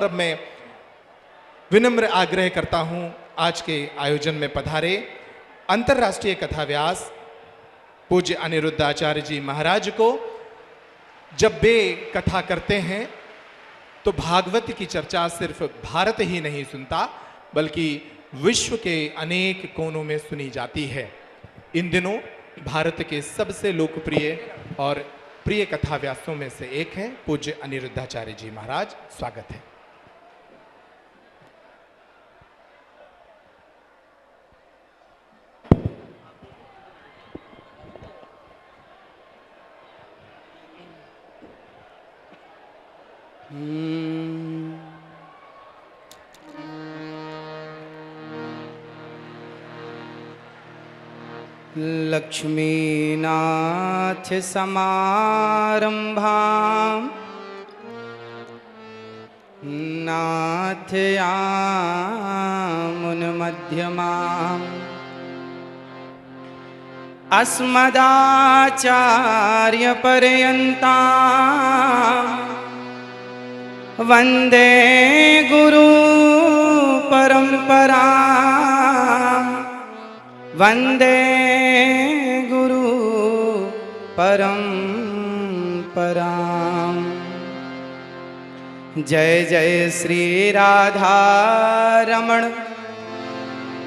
और अब मैं विनम्र आग्रह करता हूं आज के आयोजन में पधारे अंतर्राष्ट्रीय कथाव्यास पूज्य अनिरुद्ध आचार्य जी महाराज को। जब वे कथा करते हैं तो भागवत की चर्चा सिर्फ भारत ही नहीं सुनता बल्कि विश्व के अनेक कोनों में सुनी जाती है। इन दिनों भारत के सबसे लोकप्रिय और प्रिय कथाव्यासों में से एक हैं पूज्य अनिरुद्धाचार्य जी महाराज। स्वागत है। लक्ष्मीनाथ समारंभां नाथयामुनमध्यमाम् अस्मदाचार्यपर्यन्तां वन्दे गुरु परम्परां वन्दे गुरु परम्परां। जय जय श्री राधा रमण,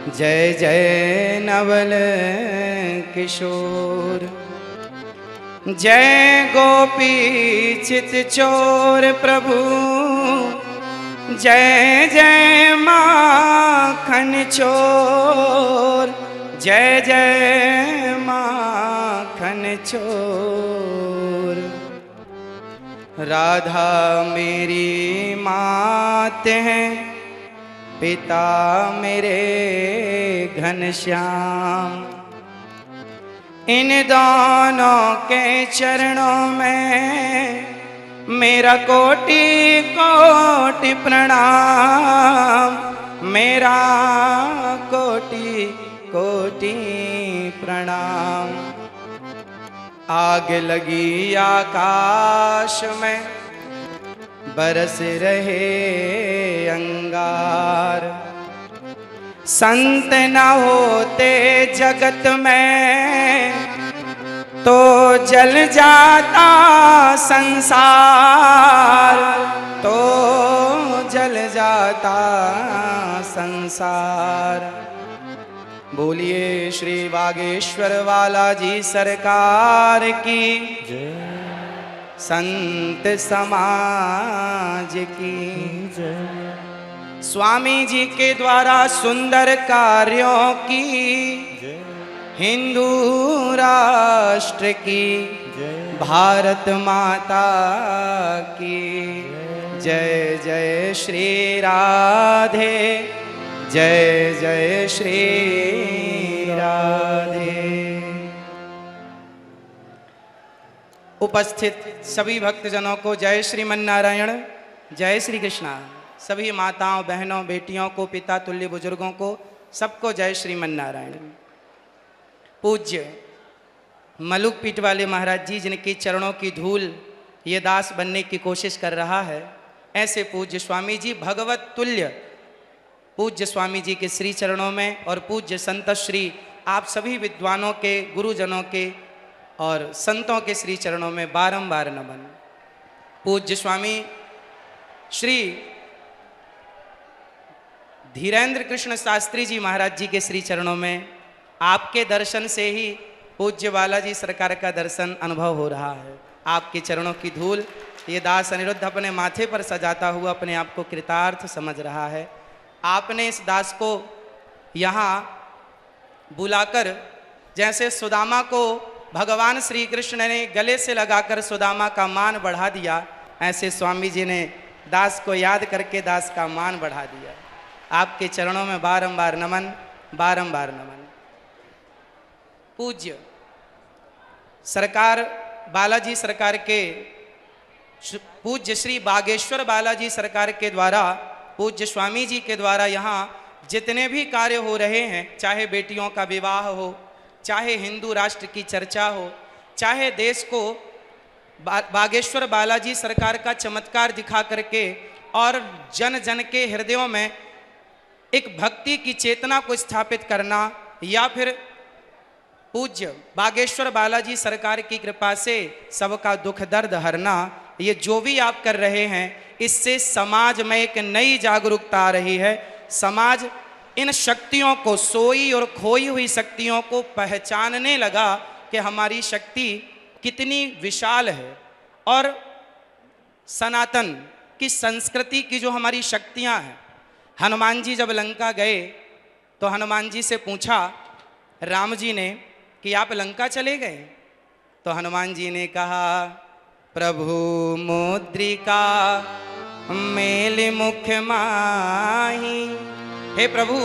जय जय नवल किशोर, जय गोपी चित चोर प्रभु, जय जय माखन चोर, जय जय माखन चोर। राधा मेरी मात है, पिता मेरे घनश्याम, इन दोनों के चरणों में मेरा कोटि कोटि प्रणाम, मेरा कोटि कोटि प्रणाम। आग लगी आकाश में बरस रहे अंगार, संत न होते जगत में तो जल जाता संसार, तो जल जाता संसार। बोलिए श्री बागेश्वर वाला जी सरकार की जय, संत समाज की जय। स्वामी जी के द्वारा सुंदर कार्यों की जय, हिंदू राष्ट्र की जय, भारत माता की जय। जय श्री राधे, जय जय श्री राधे। उपस्थित सभी भक्तजनों को जय श्रीमन नारायण, जय श्री कृष्णा। सभी माताओं बहनों बेटियों को, पिता तुल्य बुजुर्गों को, सबको जय श्रीमन नारायण। पूज्य मलुक पीठ वाले महाराज जी जिनके चरणों की धूल ये दास बनने की कोशिश कर रहा है, ऐसे पूज्य स्वामी जी भगवत तुल्य पूज्य स्वामी जी के श्री चरणों में और पूज्य संत श्री आप सभी विद्वानों के, गुरुजनों के और संतों के श्री चरणों में बारंबार नमन। पूज्य स्वामी श्री धीरेन्द्र कृष्ण शास्त्री जी महाराज जी के श्री चरणों में आपके दर्शन से ही पूज्य बालाजी सरकार का दर्शन अनुभव हो रहा है। आपके चरणों की धूल ये दास अनिरुद्ध अपने माथे पर सजाता हुआ अपने आप को कृतार्थ समझ रहा है। आपने इस दास को यहाँ बुलाकर, जैसे सुदामा को भगवान श्री कृष्ण ने गले से लगाकर सुदामा का मान बढ़ा दिया, ऐसे स्वामी जी ने दास को याद करके दास का मान बढ़ा दिया। आपके चरणों में बारंबार नमन, बारंबार नमन। पूज्य सरकार बालाजी सरकार के पूज्य श्री बागेश्वर बालाजी सरकार के द्वारा, पूज्य स्वामी जी के द्वारा यहाँ जितने भी कार्य हो रहे हैं, चाहे बेटियों का विवाह हो, चाहे हिंदू राष्ट्र की चर्चा हो, चाहे देश को बागेश्वर बालाजी सरकार का चमत्कार दिखा करके और जन जन के हृदयों में एक भक्ति की चेतना को स्थापित करना, या फिर पूज्य बागेश्वर बालाजी सरकार की कृपा से सबका दुख दर्द हरना, ये जो भी आप कर रहे हैं इससे समाज में एक नई जागरूकता आ रही है। समाज इन शक्तियों को, सोई और खोई हुई शक्तियों को पहचानने लगा कि हमारी शक्ति कितनी विशाल है। और सनातन की संस्कृति की जो हमारी शक्तियां हैं, हनुमान जी जब लंका गए तो हनुमान जी से पूछा राम जी ने कि आप लंका चले गए? तो हनुमान जी ने कहा, प्रभु मुद्रिका मेल मुख माही। हे प्रभु,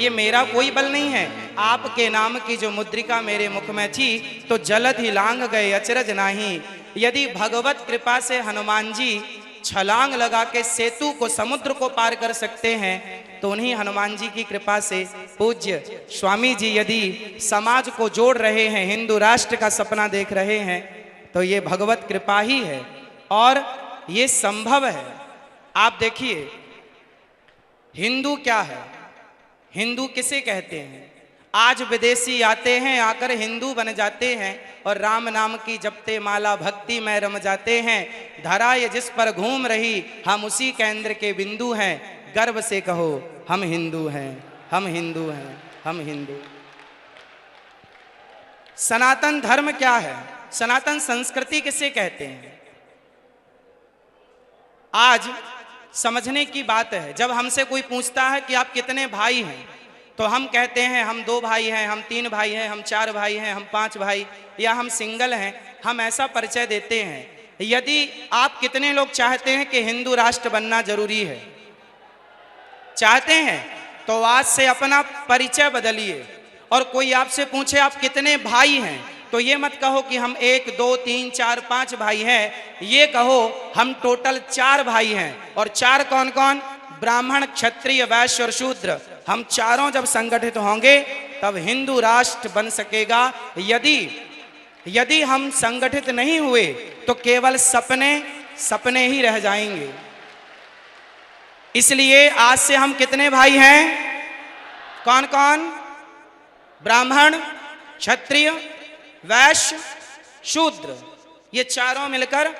ये मेरा कोई बल नहीं है, आपके नाम की जो मुद्रिका मेरे मुख में थी तो जलद ही लांग गए, अचरज नाही। यदि भगवत कृपा से हनुमान जी छलांग लगा के सेतु को, समुद्र को पार कर सकते हैं, तो उन्हीं हनुमान जी की कृपा से पूज्य स्वामी जी यदि समाज को जोड़ रहे हैं, हिंदू राष्ट्र का सपना देख रहे हैं, तो ये भगवत कृपा ही है और ये संभव है। आप देखिए, हिंदू क्या है, हिंदू किसे कहते हैं? आज विदेशी आते हैं, आकर हिंदू बन जाते हैं और राम नाम की जपते माला भक्ति में रम जाते हैं। धरा ये जिस पर घूम रही, हम उसी केंद्र के बिंदु हैं। गर्व से कहो हम हिंदू हैं, हम हिंदू हैं, हम हिंदू। सनातन धर्म क्या है? सनातन संस्कृति किसे कहते हैं? आज समझने की बात है। जब हमसे कोई पूछता है कि आप कितने भाई हैं, तो हम कहते हैं हम 2 भाई हैं, हम 3 भाई हैं, हम 4 भाई हैं, हम 5 भाई, या हम सिंगल हैं। हम ऐसा परिचय देते हैं। यदि आप कितने लोग चाहते हैं कि हिंदू राष्ट्र बनना जरूरी है? चाहते हैं तो आज से अपना परिचय बदलिए। और कोई आपसे पूछे आप कितने भाई हैं, तो ये मत कहो कि हम 1 2 3 4 5 भाई हैं, ये कहो हम टोटल 4 भाई हैं। और 4 कौन कौन? ब्राह्मण, क्षत्रिय, वैश्य और शूद्र। हम चारों जब संगठित होंगे तब हिंदू राष्ट्र बन सकेगा। यदि हम संगठित नहीं हुए तो केवल सपने ही रह जाएंगे। इसलिए आज से हम कितने भाई हैं? कौन कौन? ब्राह्मण, क्षत्रिय, वैश्य, शूद्र। ये चारों मिलकर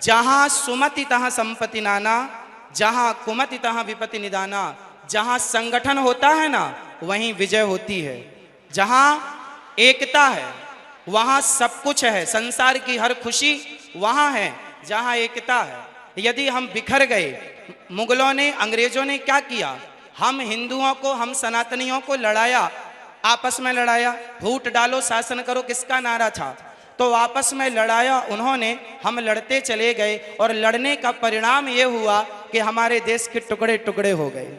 जहां सुमति तहां संपत्ति नाना, जहां कुमति तहां विपत्ति निदाना। जहां संगठन होता है ना, वहीं विजय होती है। जहां एकता है वहां सब कुछ है। संसार की हर खुशी वहां है जहां एकता है। यदि हम बिखर गए, मुगलों ने, अंग्रेजों ने क्या किया? हम हिंदुओं को, हम सनातनियों को लड़ाया, आपस में लड़ाया। फूट डालो शासन करो किसका नारा था? तो आपस में लड़ाया उन्होंने, हम लड़ते चले गए और लड़ने का परिणाम ये हुआ कि हमारे देश के टुकड़े टुकड़े हो गए।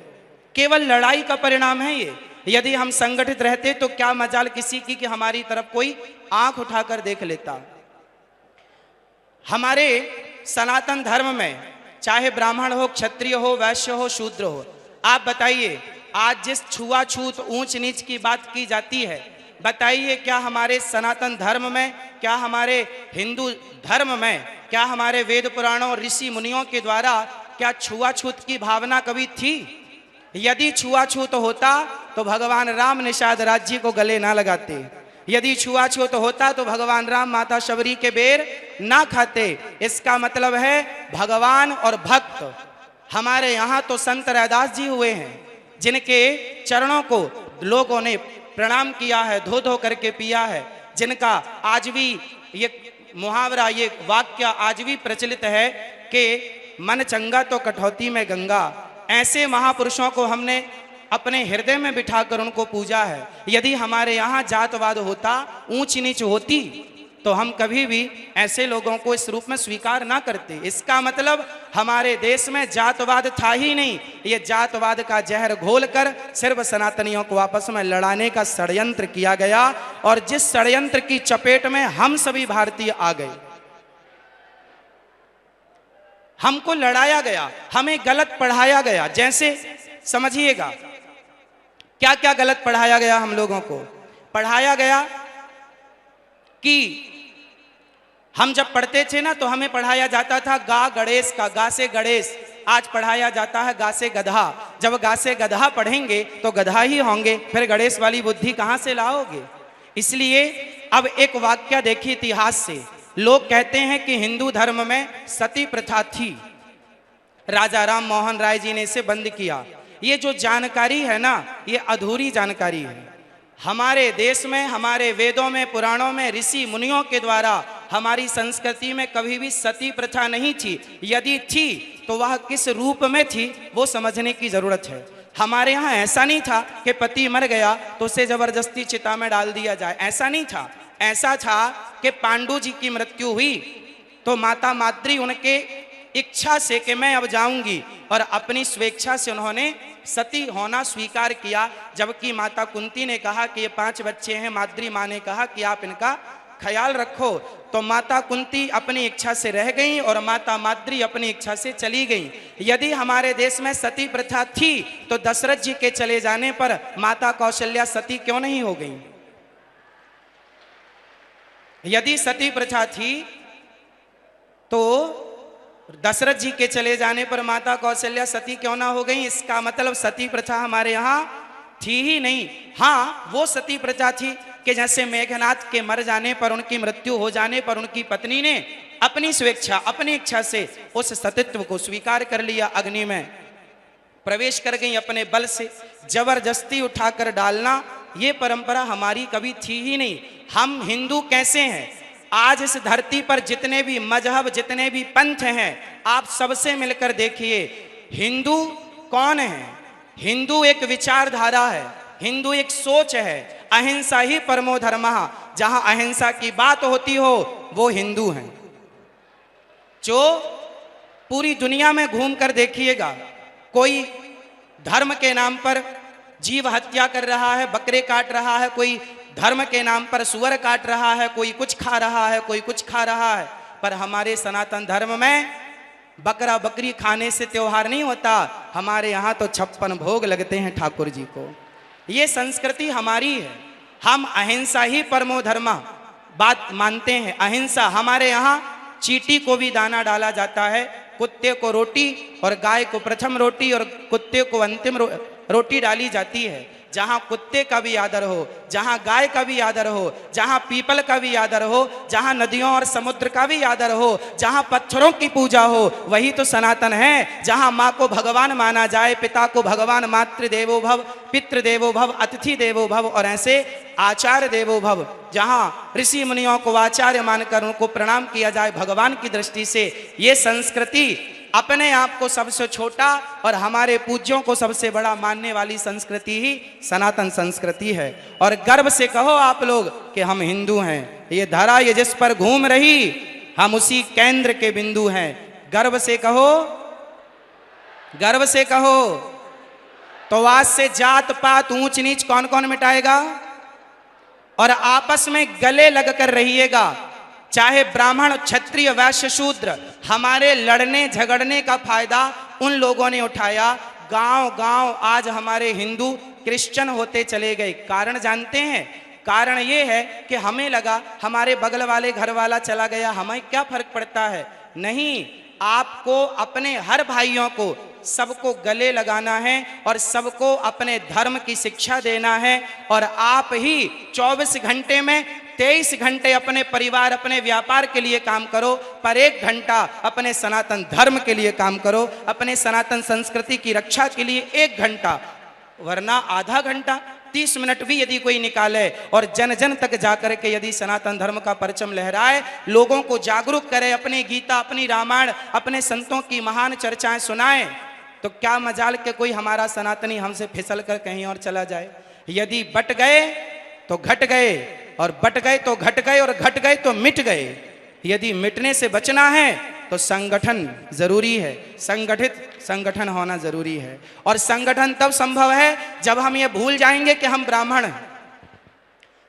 केवल लड़ाई का परिणाम है ये। यदि हम संगठित रहते तो क्या मजाल किसी की कि हमारी तरफ कोई आंख उठाकर देख लेता। हमारे सनातन धर्म में चाहे ब्राह्मण हो, क्षत्रिय हो, वैश्य हो, शूद्र हो, आप बताइए, आज जिस छुआछूत, ऊंच नीच की बात की जाती है, बताइए क्या हमारे सनातन धर्म में, क्या हमारे हिंदू धर्म में, क्या हमारे वेद पुराणों, ऋषि मुनियों के द्वारा क्या छुआछूत की भावना कभी थी? यदि छुआछूत होता तो भगवान राम निषाद राज्य को गले ना लगाते। यदि छुआछूत होता तो भगवान राम माता शबरी के बेर ना खाते। इसका मतलब है भगवान और भक्त। हमारे यहाँ तो संत रैदास जी हुए हैं, जिनके चरणों को लोगों ने प्रणाम किया है, धो धो करके पिया है, जिनका आज भी ये मुहावरा, ये वाक्य आज भी प्रचलित है कि मन चंगा तो कठौती में गंगा। ऐसे महापुरुषों को हमने अपने हृदय में बिठाकर उनको पूजा है। यदि हमारे यहाँ जातवाद होता, ऊंच नीच होती, तो हम कभी भी ऐसे लोगों को इस रूप में स्वीकार ना करते। इसका मतलब हमारे देश में जातवाद था ही नहीं। ये जातवाद का जहर घोलकर सिर्फ सनातनियों को आपस में लड़ाने का षड्यंत्र किया गया, और जिस षड्यंत्र की चपेट में हम सभी भारतीय आ गए। हमको लड़ाया गया, हमें गलत पढ़ाया गया। जैसे समझिएगा क्या क्या गलत पढ़ाया गया हम लोगों को। पढ़ाया गया कि हम जब पढ़ते थे ना, तो हमें पढ़ाया जाता था गा गणेश का, गा से गणेश, आज पढ़ाया जाता है गा से गधा। जब गा से गधा पढ़ेंगे तो गधा ही होंगे, फिर गणेश वाली बुद्धि कहां से लाओगे? इसलिए अब एक वाक्य देखिए इतिहास से। लोग कहते हैं कि हिंदू धर्म में सती प्रथा थी, राजा राम मोहन राय जी ने इसे बंद किया। ये जो जानकारी है ना, ये अधूरी जानकारी है। हमारे देश में, हमारे वेदों में, पुराणों में, ऋषि मुनियों के द्वारा हमारी संस्कृति में कभी भी सती प्रथा नहीं थी। यदि थी तो वह किस रूप में थी वो समझने की जरूरत है। हमारे यहाँ ऐसा नहीं था कि पति मर गया तो उसे जबरदस्ती चिता में डाल दिया जाए, ऐसा नहीं था। ऐसा था कि पांडु जी की मृत्यु हुई तो माता माद्री उनके इच्छा से कि मैं अब जाऊंगी, और अपनी स्वेच्छा से उन्होंने सती होना स्वीकार किया। जबकि माता कुंती ने कहा कि ये 5 बच्चे हैं, माद्री माँ ने कहा कि आप इनका ख्याल रखो। तो माता कुंती अपनी इच्छा से रह गई और माता माद्री अपनी इच्छा से चली गई। यदि हमारे देश में सती प्रथा थी तो दशरथ जी के चले जाने पर माता कौशल्या सती क्यों नहीं हो गई? यदि सती प्रथा थी तो दशरथ जी के चले जाने पर माता कौशल्या सती क्यों ना हो गई? इसका मतलब सती प्रथा हमारे यहाँ थी ही नहीं। हाँ, वो सती प्रथा थी कि जैसे मेघनाथ के मर जाने पर, उनकी मृत्यु हो जाने पर उनकी पत्नी ने अपनी स्वेच्छा, अपनी इच्छा से उस सतीत्व को स्वीकार कर लिया, अग्नि में प्रवेश कर गई अपने बल से। जबरदस्ती उठाकर डालना ये परंपरा हमारी कभी थी ही नहीं। हम हिंदू कैसे हैं? आज इस धरती पर जितने भी मजहब, जितने भी पंथ हैं, आप सबसे मिलकर देखिए हिंदू कौन है। हिंदू एक विचारधारा है, हिंदू एक सोच है। अहिंसा ही परमो धर्मः, जहां अहिंसा की बात होती हो वो हिंदू हैं। जो पूरी दुनिया में घूम कर देखिएगा, कोई धर्म के नाम पर जीव हत्या कर रहा है, बकरे काट रहा है, कोई धर्म के नाम पर सुअर काट रहा है, कोई कुछ खा रहा है, कोई कुछ खा रहा है। पर हमारे सनातन धर्म में बकरा बकरी खाने से त्योहार नहीं होता। हमारे यहाँ तो 56 भोग लगते हैं ठाकुर जी को। ये संस्कृति हमारी है। हम अहिंसा ही परमो धर्म बात मानते हैं। अहिंसा हमारे यहाँ चींटी को भी दाना डाला जाता है, कुत्ते को रोटी और गाय को प्रथम रोटी और कुत्ते को अंतिम रोटी डाली जाती है। जहाँ कुत्ते का भी आदर हो, जहाँ गाय का भी आदर हो, जहाँ पीपल का भी आदर हो, जहाँ नदियों और समुद्र का भी आदर हो, जहाँ पत्थरों की पूजा हो, वही तो सनातन है। जहाँ माँ को भगवान माना जाए, पिता को भगवान, मातृ देवो भव, पितृ देवो भव, अतिथि देवो भव, और ऐसे आचार्य देवो भव। जहाँ ऋषि मुनियों को आचार्य मानकर उनको प्रणाम किया जाए भगवान की दृष्टि से। ये संस्कृति अपने आप को सबसे छोटा और हमारे पूज्यों को सबसे बड़ा मानने वाली संस्कृति ही सनातन संस्कृति है। और गर्व से कहो आप लोग कि हम हिंदू हैं। ये धरा ये जिस पर घूम रही, हम उसी केंद्र के बिंदु हैं। गर्व से कहो, गर्व से कहो। तो आज से जात पात ऊंच नीच कौन कौन मिटाएगा? और आपस में गले लगकर रहिएगा। चाहे ब्राह्मण, क्षत्रिय, वैश्य, शूद्र, हमारे लड़ने झगड़ने का फायदा उन लोगों ने उठाया। गांव गांव आज हमारे हिंदू क्रिश्चियन होते चले गए। कारण जानते हैं? कारण ये है कि हमें लगा हमारे बगल वाले घर वाला चला गया, हमें क्या फर्क पड़ता है। नहीं, आपको अपने हर भाइयों को सबको गले लगाना है और सबको अपने धर्म की शिक्षा देना है। और आप ही 24 घंटे में 23 घंटे अपने परिवार, अपने व्यापार के लिए काम करो, पर 1 घंटा अपने सनातन धर्म के लिए काम करो, अपने सनातन संस्कृति की रक्षा के लिए 1 घंटा, वरना आधा घंटा 30 मिनट भी यदि कोई निकाले और जन जन तक जाकर के यदि सनातन धर्म का परचम लहराए, लोगों को जागरूक करे, अपनी गीता, अपनी रामायण, अपने संतों की महान चर्चाएं सुनाए, तो क्या मजाल के कोई हमारा सनातनी हमसे फिसल कर कहीं और चला जाए। यदि बट गए तो घट गए, और बट गए तो घट गए, और घट गए तो मिट गए। यदि मिटने से बचना है तो संगठन जरूरी है, संगठित संगठन होना जरूरी है। और संगठन तब संभव है जब हम ये भूल जाएंगे कि हम ब्राह्मण हैं।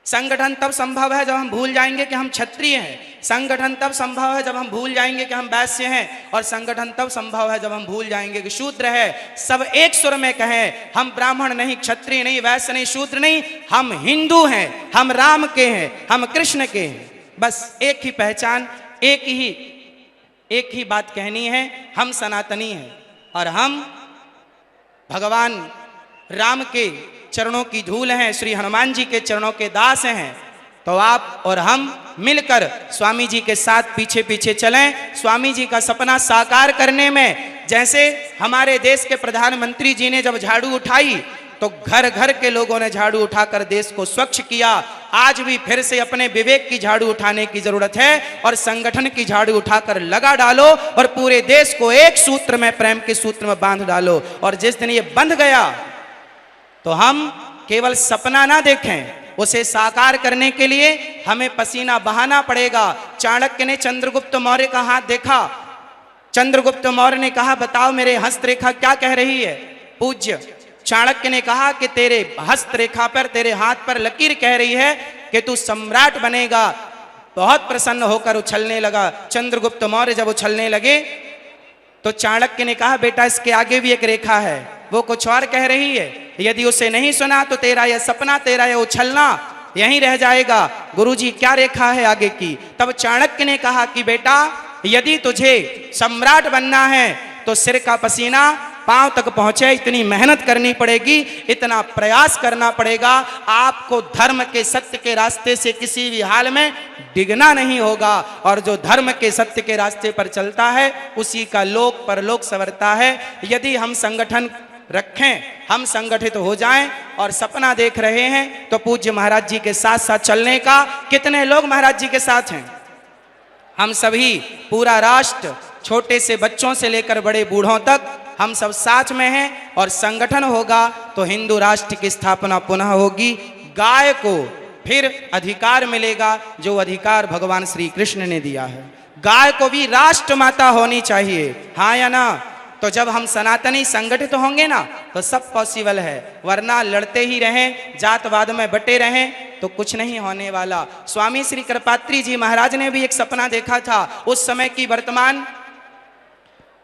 संगठन तब संभव है जब हम भूल जाएंगे कि हम क्षत्रिय हैं। संगठन तब संभव है जब हम भूल जाएंगे कि हम वैश्य हैं। और संगठन तब संभव है जब हम भूल जाएंगे कि शूद्र है। सब एक सुर में कहें, हम ब्राह्मण नहीं, क्षत्रिय नहीं, वैश्य नहीं, शूद्र नहीं, हम हिंदू हैं, हम राम के हैं, हम कृष्ण के हैं। बस एक ही पहचान, एक ही बात कहनी है, हम सनातनी हैं। और हम भगवान राम के चरणों की धूल हैं, श्री हनुमान जी के चरणों के दास हैं। तो आप और हम मिलकर स्वामी जी के साथ पीछे पीछे चलें, स्वामी जी का सपना साकार करने में। जैसे हमारे देश के प्रधानमंत्री जी ने जब झाड़ू उठाई तो घर घर के लोगों ने झाड़ू उठाकर देश को स्वच्छ किया। आज भी फिर से अपने विवेक की झाड़ू उठाने की जरूरत है और संगठन की झाड़ू उठाकर लगा डालो और पूरे देश को एक सूत्र में, प्रेम के सूत्र में बांध डालो। और जिस दिन ये बंध गया तो हम केवल सपना ना देखें, उसे साकार करने के लिए हमें पसीना बहाना पड़ेगा। चाणक्य ने चंद्रगुप्त मौर्य का हाथ देखा। चंद्रगुप्त मौर्य ने कहा, बताओ मेरे हस्तरेखा क्या कह रही है। पूज्य चाणक्य ने कहा कि तेरे हस्तरेखा पर, तेरे हाथ पर लकीर कह रही है कि तू सम्राट बनेगा। बहुत प्रसन्न होकर उछलने लगा। चंद्रगुप्त मौर्य जब उछलने लगे तो चाणक्य ने कहा, बेटा इसके आगे भी एक रेखा है, वो कुछ और कह रही है। यदि उसे नहीं सुना तो तेरा यह सपना, तेरा यह उछलना यहीं रह जाएगा। गुरुजी क्या रेखा है आगे की? तब चाणक्य ने कहा कि बेटा यदि तुझे सम्राट बनना है तो सिर का पसीना पांव तक पहुंचे, इतनी मेहनत करनी पड़ेगी, इतना प्रयास करना पड़ेगा। आपको धर्म के, सत्य के रास्ते से किसी भी हाल में डिगना नहीं होगा। और जो धर्म के, सत्य के रास्ते पर चलता है उसी का लोक परलोक संवरता है। यदि हम संगठन रखें, हम संगठित हो जाएं और सपना देख रहे हैं तो पूज्य महाराज जी के साथ साथ चलने का। कितने लोग महाराज जी के साथ हैं? हम सभी, पूरा राष्ट्र, छोटे से बच्चों से लेकर बड़े बूढ़ों तक हम सब साथ में हैं। और संगठन होगा तो हिंदू राष्ट्र की स्थापना पुनः होगी। गाय को फिर अधिकार मिलेगा जो अधिकार भगवान श्री कृष्ण ने दिया है। गाय को भी राष्ट्र माता होनी चाहिए, हाँ या ना? तो जब हम सनातनी संगठित होंगे ना तो सब पॉसिबल है, वरना लड़ते ही रहें, जातवाद में बटे रहें तो कुछ नहीं होने वाला। स्वामी श्री कृपात्री जी महाराज ने भी एक सपना देखा था। उस समय की वर्तमान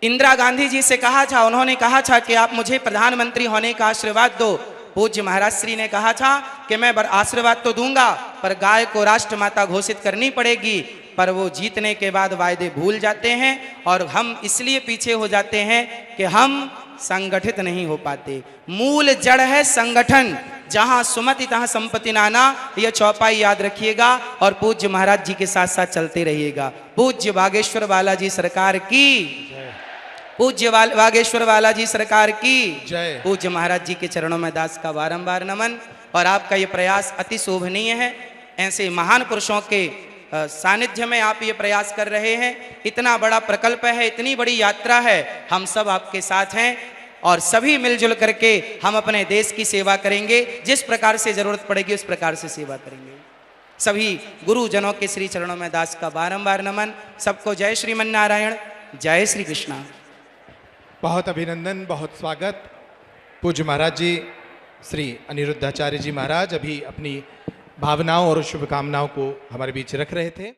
इंदिरा गांधी जी से कहा था, उन्होंने कहा था कि आप मुझे प्रधानमंत्री होने का आशीर्वाद दो। पूज्य महाराज श्री ने कहा था कि मैं आशीर्वाद तो दूंगा पर गाय को राष्ट्रमाता घोषित करनी पड़ेगी। पर वो जीतने के बाद वायदे भूल जाते हैं और हम इसलिए पीछे हो जाते हैं कि हम संगठित नहीं हो पाते। मूल जड़ है संगठन, जहां सुमति तहां संपत्ति नाना, यह चौपाई याद रखिएगा और पूज्य महाराज जी के साथ साथ चलते रहिएगा। पूज्य बागेश्वर बालाजी सरकार की, पूज्य बागेश्वर बालाजी सरकार की जय। पूज्य महाराज जी के चरणों में दास का बारंबार नमन। और आपका ये प्रयास अति शोभनीय है। ऐसे महान पुरुषों के सानिध्य में आप ये प्रयास कर रहे हैं। इतना बड़ा प्रकल्प है, इतनी बड़ी यात्रा है, हम सब आपके साथ हैं और सभी मिलजुल करके हम अपने देश की सेवा करेंगे। जिस प्रकार से जरूरत पड़ेगी उस प्रकार से सेवा करेंगे। सभी गुरुजनों के श्री चरणों में दास का बारंबार नमन। सबको जय श्रीमन नारायण, जय श्री कृष्णा। बहुत अभिनंदन, बहुत स्वागत। पूज्य महाराज जी श्री अनिरुद्धाचार्य जी महाराज अभी अपनी भावनाओं और शुभकामनाओं को हमारे बीच रख रहे थे।